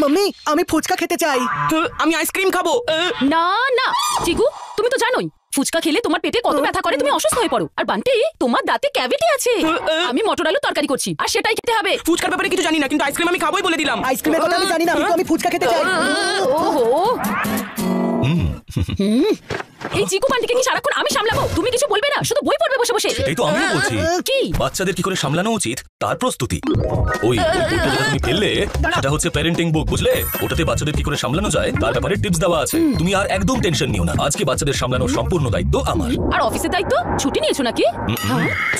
Mummy আমি ফুচকা খেতে চাই। আমি আইসক্রিম খাবো। না না চিকু, তুমি তো জানোই ফুচকা খেলে তোমার পেটে কত ব্যথা করে, তুমি অসুস্থ হয়ে পড়ো। আর বান্টি, তোমার দাঁতে ক্যাভিটি আছে। আমি মটর আলু তরকারি করছি আর সেটাই খেতে হবে। ফুচকার ব্যাপারে কিছু জানি না, কিন্তু আইসক্রিম আমি খাবোই বলে দিলাম। আইসক্রিমের কথা আমি জানি না, আমি ফুচকা খেতে চাই। ওহো, এই চিকু বান্টিকে কি সারাক্ষণ আমি সামলাবো? তুমি কিছু বলবে না, শুধু বই পড়বে বসে বসে। এটাই তো আমিও বলছি, কি বাচ্চাদের কি করে সামলানো উচিত তার প্রস্তুতি। ওই বইটা যেটা তুমি ফেললে সেটা হচ্ছে প্যারেন্টিং বুক, বুঝলে? ওটাতে বাচ্চাদের কি করে সামলানো যায় তার ব্যাপারে টিপস দেওয়া আছে। তুমি আর একদম টেনশন নিও না, আজকে বাচ্চাদের সামলানোর সম্পূর্ণ দায়িত্ব আমার। আর অফিসের দায়িত্ব? ছুটি নিয়েছো নাকি?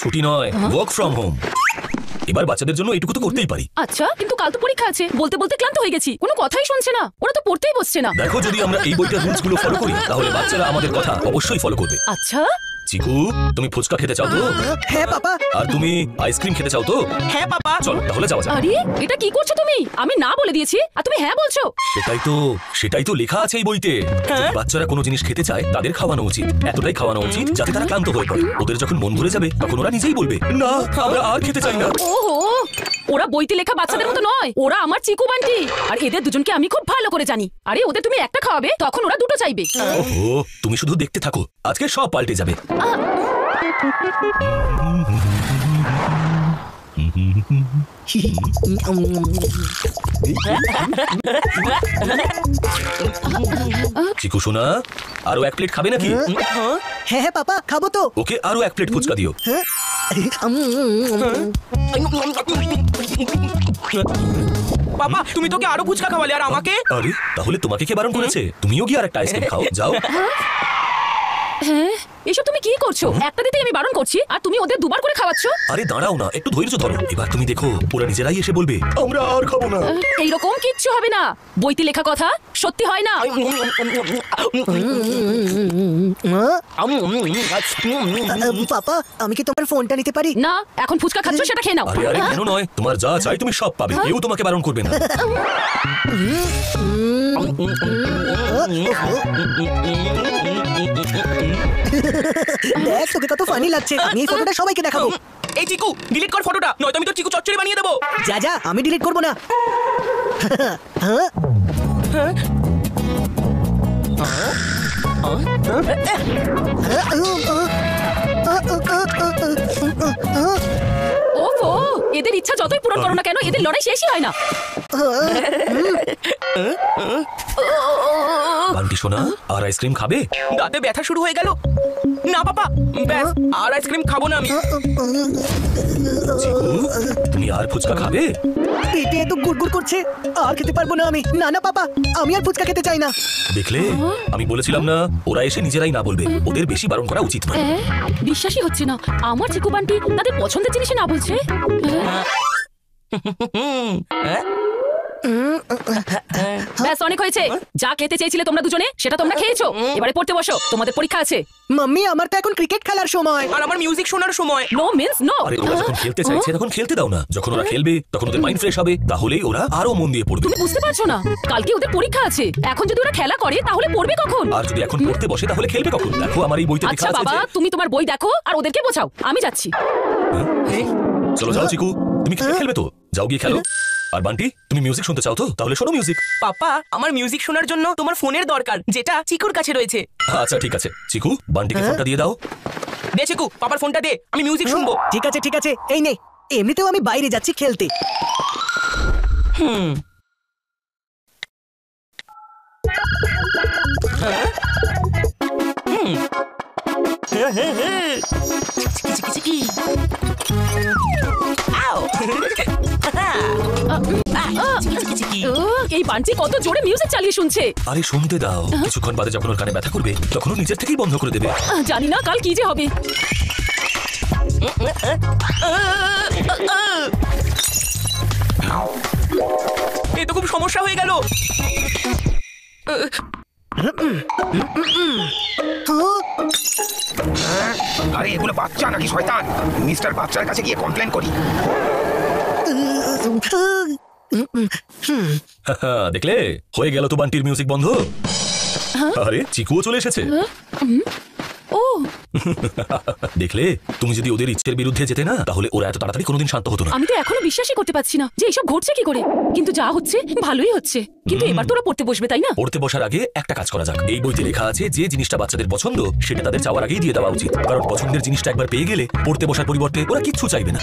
ছুটি নয়, ওয়ার্ক ফ্রম হোম। এবার বাচ্চাদের জন্য এইটুকু তো করতেই পারি। আচ্ছা, কিন্তু কাল তো পরীক্ষা আছে। বলতে বলতে ক্লান্ত হয়ে গেছি, কোনো কথাই শুনছে না। ওরা তো পড়তেই বসছে না। দেখো, যদি আমরা এই বইটার রুলস গুলো ফলো করি তাহলে বাচ্চারা আমাদের কথা অবশ্যই ফলো করবে। আচ্ছা চিকু, তুমি ফুচকা খেতে চাও তো? হ্যাঁ পাপা। আর তুমি আইসক্রিম খেতে চাও তো? হ্যাঁ পাপা। চলো তাহলে যাওয়া যাক। আরে এটা কি করছো তুমি? আমি না বলে দিয়েছি আর তুমি হ্যাঁ বলছো। সেটাই তো লেখা আছে এই বইতে। যদি বাচ্চারা কোনো জিনিস খেতে চায় তাদের খাওয়ানো উচিত, এতটাই খাওয়ানো উচিত যাতে তারা ক্লান্ত হয়ে পড়ে। ওদের যখন মন ভরে যাবে তখন ওরা নিজেই বলবে, না আমরা আর খেতে চাই না। ওহো, ওরা বইতে লেখা বাচ্চাদের মতো নয়, ওরা আমার চিকু বান্টি। আর এদের দুজনকে আমি খুব ভালো করে জানি। আরে ওদের তুমি একটা খাওয়াবে, তখন ওরা দুটো চাইবে। ওহো, তুমি শুধু দেখতে থাকো, আজকে সব পাল্টে যাবে। চিকু সোনা, আরো এক প্লেট খাবে নাকি? হ্যাঁ হ্যাঁ পাপা, খাবো তো। ওকে, আরো এক প্লেট ফুচকা দিও। পাপা, তুমি তোকে আরো ফুচকা খাওয়ালে আর আমাকে? আরে তাহলে তোমাকে কে বারণ করেছে? তুমিও কি আর একটা আইসক্রিম খাও, যাও। হ্যাঁ, এসব তুমি কি করছো? একটা দিতেই আমি বারণ করছি আর তুমি ওদের দুবার করে খাওয়াচ্ছ। আরে দাঁড়াও না, একটু ধৈর্য ধরো। এবার তুমি দেখো ওরা নিজেরাই এসে বলবে আমরা আর খাবো না। এইরকম কিচ্ছু হবে না, বইতে লেখা কথা সত্যি হয় না। পাপা, আমি কি তোমার ফোনটা নিতে পারি? না, এখন ফুচকা খাচ্ছ সেটা খেয়ে নাও। আরে আরে কেন নয়, তোমার যা চাই তুমি সব পাবে, কেউ তোমাকে বারণ করবে না। দেখ তোকে কত ফানি লাগছে, আমি এই ফটোটা সবাইকে দেখাবো। এই চিকু, ডিলিট কর ফটোটা, নয়তো আমি তোর চিকু চচ্চড়ি বানিয়ে দেবো। যা যা, আমি ডিলিট করবো না। ওফো, এদের ইচ্ছা যতই পূরণ করো না কেন, এদের লড়াই শেষই হয় না। বান্টি সোনা, আর আইসক্রিম খাবে? দাঁতে ব্যথা শুরু হয়ে গেল। না পাপা, ব্যাস, আর আইসক্রিম খাবো না আমি। চিকু, তুমি আর ফুচকা খাবে? পেটে এত গুড়গুড় করছে, আর খেতে পারবো না আমি। না না পাপা, আমি আর ফুচকা খেতে চাই না। দেখলে, আমি বলেছিলাম না, ওরা এসে নিজেরাই না বলবে, ওদের বেশি বারণ করা উচিত নয়। বিশ্বাসই হচ্ছে না, আমার চিকু বান্টি তাদের পছন্দের জিনিসে না বলছে। ব্যাস, অনেক হয়েছে। যা খেতে চেয়েছিলে তোমরা দুজনে সেটা তোমরা খেয়েছো। এবারে পড়তে বসো, তোমাদের পরীক্ষা আছে। মাম্মি, আমার তো এখন ক্রিকেট খেলার সময়। আর আমার মিউজিক শোনার সময়। No means no. আরে ওরা যখন খেলতে চাইছে তখন খেলতে দাও না। যখন ওরা খেলবে তখন ওদের মাইন্ড ফ্রেশ হবে, তাহলেই ওরা আরো মন দিয়ে পড়বে। তুমি বুঝতে পারছো না, কালকে ওদের পরীক্ষা আছে। এখন যদি ওরা খেলা করে তাহলে পড়বে কখন? আর যদি এখন পড়তে বসে তাহলে খেলবে কখন? দেখো আমার এই বইতে লেখা আচ্ছা আছে বাবা, যে তুমি তোমার বই দেখো আর ওদেরকে বোঝাও, আমি যাচ্ছি। চলো যাও চিকু, তুমি ক্রিকেট খেলবে তো যাও গিয়ে খেলো। আর বান্টি, তুমি মিউজিক শুনতে চাও তো তাহলে শোনো মিউজিক। পাপা, আমার মিউজিক শোনার জন্য তোমার ফোনের দরকার, যেটা চিকুর কাছে রয়েছে। আচ্ছা ঠিক আছে, চিকু বান্টিকে ফোনটা দিয়ে দাও। দে চিকু, পাপার ফোনটা দে, আমি মিউজিক শুনবো। ঠিক আছে ঠিক আছে, এই নে। এমনিতেও আমি বাইরে যাচ্ছি খেলতে। এই বান্টি কত জোরে মিউজিক চালিয়ে শুনছে। আরে শুনতে দাও, কিছুক্ষণ বাদে যখন ওর কানে ব্যথা করবে তখন ও নিজের থেকেই বন্ধ করে দেবে। জানি না কাল কি যে হবে। এ তো খুব সমস্যা হয়ে গেল। আরে এগুলো বাচ্চা নাকি শয়তান? মিস্টার বাচ্চার কাছে গিয়ে কমপ্লেন করি। দেখলে, হয়ে গেল তো বান্টির মিউজিক বন্ধ। আরে চিকুও চলে এসেছে। ও দেখলে, তুমি যদি ওদের ইচ্ছের বিরুদ্ধে যেতে না, তাহলে ওরা এত তাড়াতাড়ি কোনোদিন শান্ত হতো না। আমি তো এখনো বিশ্বাসই করতে পারছি না যে এইসব ঘটছে কি করে। কিন্তু যা হচ্ছে ভালোই হচ্ছে। কিন্তু এবার তোরা পড়তে বসবে, তাই না? পড়তে বসার আগে একটা কাজ করা যাক। এই বইতে লেখা আছে যে জিনিসটা বাচ্চাদের পছন্দ সেটা তাদের চাওয়ার আগেই দিয়ে দেওয়া উচিত, কারণ পছন্দের জিনিসটা একবার পেয়ে গেলে পড়তে বসার পরিবর্তে ওরা কিচ্ছু চাইবে না।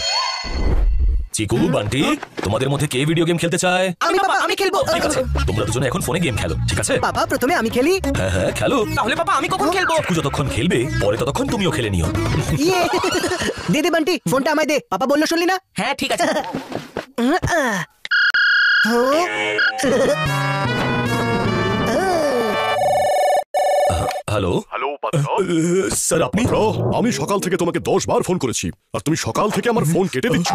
চিকু, বান্টি, তোমাদের মধ্যে কে ভিডিও গেম খেলতে চায়? আমি পাপা, আমি খেলবো। ঠিক আছে, তোমরা দুজনে এখন ফোনে গেম খেলো, ঠিক আছে? পাপা প্রথমে আমি খেলি। হ্যাঁ হ্যাঁ, খেলো। তাহলে পাপা আমি কখন খেলবো? চিকু যতক্ষণ খেলবে, পরে ততক্ষণ তুমিও খেলে নিও। ইয়ে দে দে বান্টি, ফোনটা আমায় দে। পাপা বললো শুনলি না? হ্যাঁ ঠিক আছে। হ্যালো হ্যালো পাত্র। স্যার, আপনি? আমি সকাল থেকে তোমাকে 10 বার ফোন করেছি আর তুমি সকাল থেকে আমার ফোন কেটে দিচ্ছ।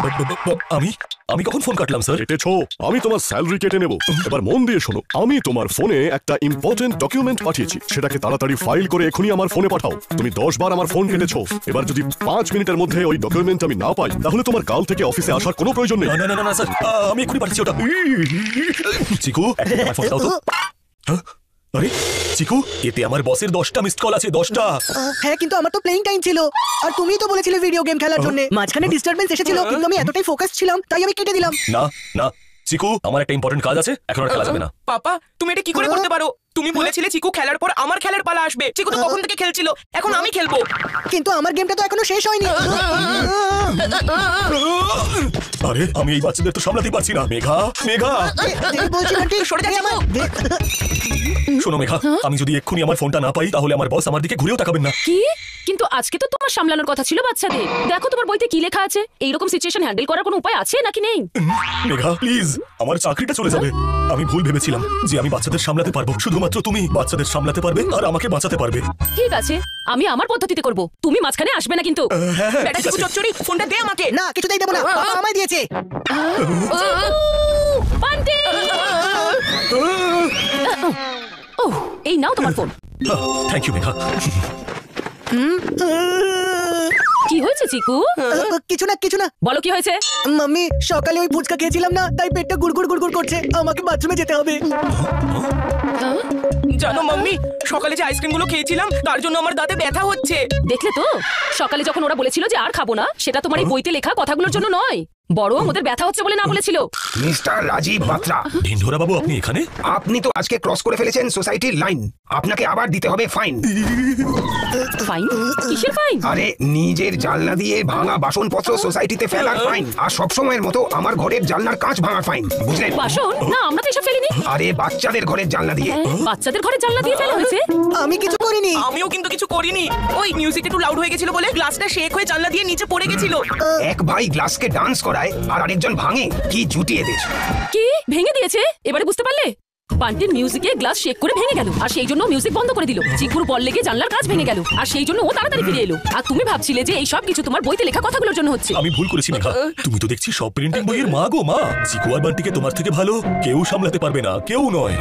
আমি কখন ফোন কাটলাম স্যার? কেটেছো, আমি তোমার স্যালারি কেটে নেব। এবার মন দিয়ে শোনো, আমি তোমার ফোনে একটা ইম্পর্টেন্ট ডকুমেন্ট পাঠিয়েছি, সেটাকে তাড়াতাড়ি ফাইল করে এখনই আমার ফোনে পাঠাও। তুমি 10 বার আমার ফোন কেটেছো, এবার যদি 5 মিনিটের মধ্যে ওই ডকুমেন্ট আমি না পাই, তাহলে তোমার কাল থেকে অফিসে আসার কোনো প্রয়োজন নেই। না না না না স্যার, আমি এখনই পাঠাচ্ছি ওটা। চিকু, একটা ফোন দাও তো। হ্যাঁ? আরে চিকু, এতে আমার বসের 10টা মিসড কল আছে, 10টা। হ্যাঁ, কিন্তু আমার তো প্লেইং টাইম ছিল আর তুমিই তো বলেছিলে ভিডিও গেম খেলার জন্য। মাঝখানে ডিস্টারবেন্স এসেছিল, কিন্তু আমি এতটাই ফোকাস ছিলাম তাই আমি কেটে দিলাম। না না চিকু, আমার একটা ইম্পর্টেন্ট কাজ আছে, এখন আর খেলা যাবে না। পাপা তুমি এটা কি করে করতে পারো? তুমি বলেছিলে চিকু খেলার পর আমার খেলার পালা আসবে। চিকু তো কখন থেকে খেলছিল, এখন আমি খেলবো। কিন্তু আমার গেমটা তো এখনো শেষ হয়নি। আরে আমি এই বাচ্চাদের তো সামলাতে পারছি না। মেঘা, মেঘা, বলছি বান্টি, সরে যা, দে আমার, দে। শোনো মেঘা, আমি যদি এক্ষুনি আমার ফোনটা না পাই, তাহলে আমার বস আমার দিকে ঘুরেও তাকাবেন না। কি? কিন্তু আজকে তো তোমার সামলানোর কথা ছিল বাচ্চাদের। দেখো তোমার বইতে কি লেখা আছে। এইরকম সিচুয়েশন হ্যান্ডেল করার কোনো উপায় আছে নাকি নেই? মেঘা প্লিজ, আমার চাকরিটা চলে যাবে। আমি ভুল ভেবেছিলাম যে আমি বাচ্চাদের সামলাতে পারবো। শুধুমাত্র তুমি বাচ্চাদের সামলাতে পারবে আর আমাকে বাঁচাতে পারবে। ঠিক আছে, আমি আমার পদ্ধতিতে করব। তুমি মাঝখানে আসবে না কিন্তু। বেটা চিকু চচ্চড়ি, ফোনটা দে আমাকে। না, কিছুতেই দেবো না, পাপা আমায় দিয়েছে। বান্টি! ওহ, এই নাও তোমার ফোন। Thank you Megha. কি হয়েছে চিকু? কিছু না, কিছু না। বলো কি হয়েছে? মাম্মি, সকালে ওই ফুচকা খেয়েছিলাম না, তাই পেটটা গুড়গুড় গুড়গুড় করছে। আমাকে বাথরুমে যেতে হবে। জানো মাম্মি, সকালে যে আইসক্রিম গুলো খেয়েছিলাম তার জন্য আমার দাঁতে ব্যথা হচ্ছে। দেখলে তো, সকালে যখন ওরা বলেছিল যে আর খাবো না, সেটা তোমার এই বইতে লেখা কথাগুলোর জন্য নয়, বরং ওদের ব্যথা হচ্ছে বলে না বলেছিল। মিস্টার রাজীব বাত্রা, ঢিন্ডোরা বাবু, আপনি এখানে? আপনি তো আজকে ক্রস করে ফেলেছেন সোসাইটির লাইন। আপনাকে আবার দিতে হবে ফাইন। ফাইন? কিসের ফাইন? আরে নিজের জানলা দিয়ে ভাঙা বাসনপত্র সোসাইটিতে ফেলার ফাইন, আর সবসময়ের মতো আমার ঘরের জানলার কাঁচ ভাঙার ফাইন, বুঝলেন? বাসন? না, আমরা তো এসব ফেলিনি। আরে বাচ্চাদের ঘরের জানলা দিয়ে। বাচ্চাদের ঘরে জানলা দিয়ে ফেলা হয়েছে? আমি কিছু করিনি। আমিও কিন্তু কিছু করিনি। ওই মিউজিক একটু লাউড হয়ে গেছিল বলে গ্লাসটা শেক হয়ে জানলা দিয়ে নিচে পড়ে গেছিল। এক ভাই গ্লাসকে ডান্স করায় আর আরেকজন ভাঙে, কি জুটিয়ে দেশ। কি ভেঙে দিয়েছে? এবারে বুঝতে পারলে? বান্টির মিউজিকে গ্লাস শেক করে ভেঙে গেল, আর সেই জন্য মিউজিক বন্ধ করে দিল। চিকুর বল লেগে জানলার কাঁচ ভেঙে গেল, আর সেই জন্য ও তাড়াতাড়ি ফিরে এলো। আর তুমি ভাবছিলে যে এই সব কিছু তোমার বইতে লেখা কথাগুলোর জন্য হচ্ছে। আমি ভুল করেছি মেঘা। তুমি তো দেখছি সব প্রিন্টিং বইয়ের মা গো মা। চিকু আর বান্টিকে তোমার থেকে ভালো কেউ সামলাতে পারবে না, কেউ নয়।